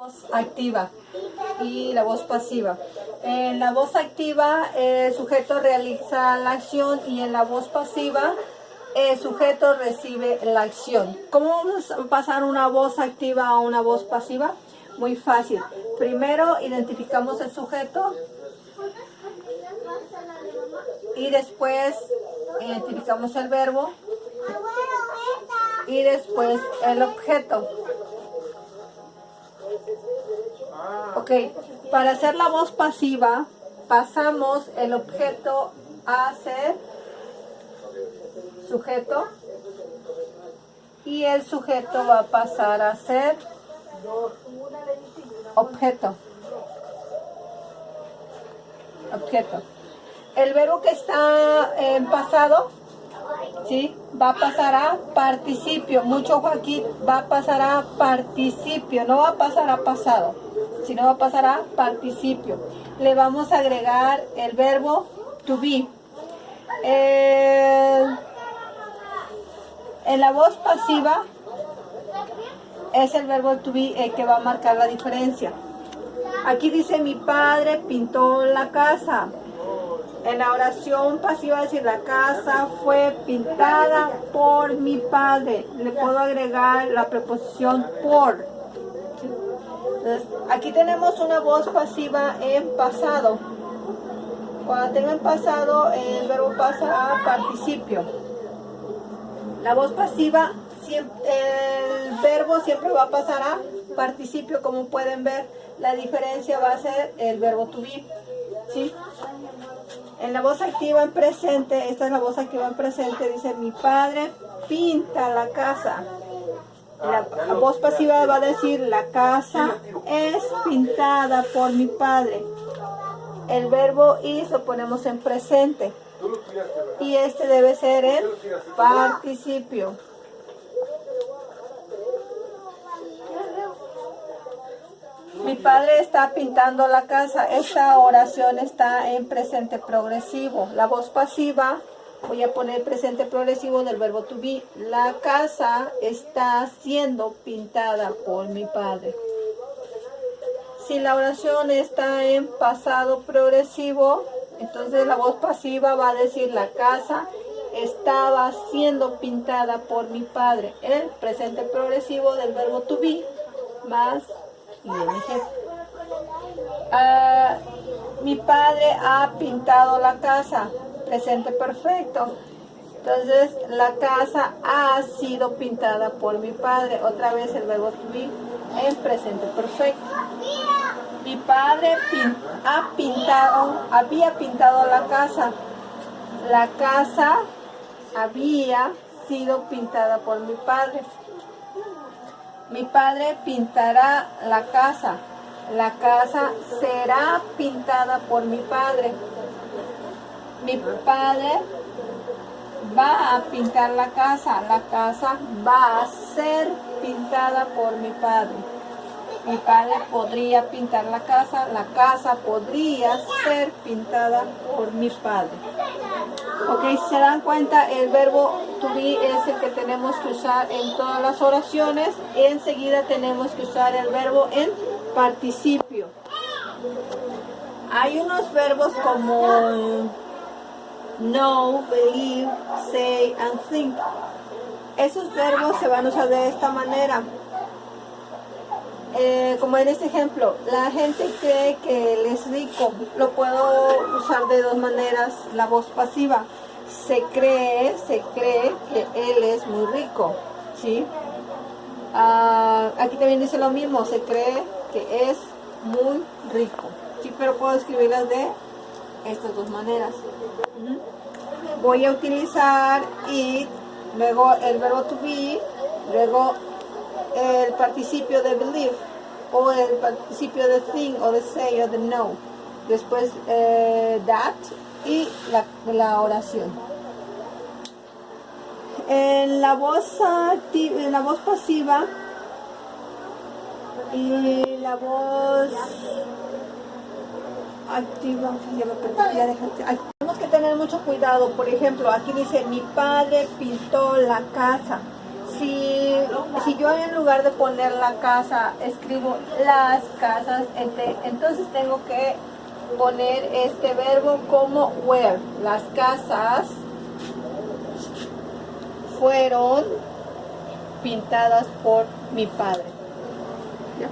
Voz activa y la voz pasiva. En la voz activa el sujeto realiza la acción y en la voz pasiva el sujeto recibe la acción. ¿Cómo vamos a pasar una voz activa a una voz pasiva? Muy fácil. Primero identificamos el sujeto y después identificamos el verbo y después el objeto. Ok, para hacer la voz pasiva pasamos el objeto a ser sujeto y el sujeto va a pasar a ser objeto. El verbo que está en pasado, ¿sí?, va a pasar a participio. Mucho ojo aquí, va a pasar a participio, no va a pasar a pasado, sino va a pasar a participio. Le vamos a agregar el verbo to be. En la voz pasiva es el verbo to be el que va a marcar la diferencia. Aquí dice mi padre pintó la casa. En la oración pasiva decir la casa fue pintada por mi padre. Le puedo agregar la preposición por. Entonces, aquí tenemos una voz pasiva en pasado. Cuando tengo en pasado, el verbo pasa a participio. La voz pasiva, el verbo siempre va a pasar a participio, como pueden ver. La diferencia va a ser el verbo to be, ¿sí? En la voz activa en presente, esta es la voz activa en presente, dice mi padre pinta la casa. La voz pasiva va a decir la casa es pintada por mi padre. El verbo is lo ponemos en presente y este debe ser el participio. Mi padre está pintando la casa. Esta oración está en presente progresivo. La voz pasiva, voy a poner presente progresivo del verbo to be. La casa está siendo pintada por mi padre. Si la oración está en pasado progresivo, entonces la voz pasiva va a decir la casa estaba siendo pintada por mi padre. El presente progresivo del verbo to be más ing. Mi padre ha pintado la casa. Presente perfecto. Entonces la casa ha sido pintada por mi padre. Otra vez el verbo to be en presente perfecto. Mi padre había pintado la casa. La casa había sido pintada por mi padre. Mi padre pintará la casa. La casa será pintada por mi padre. Mi padre va a pintar la casa. La casa va a ser pintada por mi padre. Mi padre podría pintar la casa podría ser pintada por mi padre. Ok, si se dan cuenta, el verbo to be es el que tenemos que usar en todas las oraciones. Enseguida tenemos que usar el verbo en participio. Hay unos verbos como know, believe, say and think. Esos verbos se van a usar de esta manera. Como en este ejemplo, la gente cree que él es rico. Lo puedo usar de dos maneras, la voz pasiva. Se cree que él es muy rico, ¿sí? Aquí también dice lo mismo, se cree que es muy rico, ¿sí? Pero puedo escribirlas de estas dos maneras. Voy a utilizar it, luego el verbo to be, luego el participio de believe o el participio de think o de say o de know, después that y la oración. En la voz activa, en la voz pasiva y la voz activa, ya me perdí, ya déjate. Tenemos que tener mucho cuidado. Por ejemplo, aquí dice mi padre pintó la casa. si yo en lugar de poner la casa escribo las casas, entonces tengo que poner este verbo como were. Las casas fueron pintadas por mi padre. ¿Ya?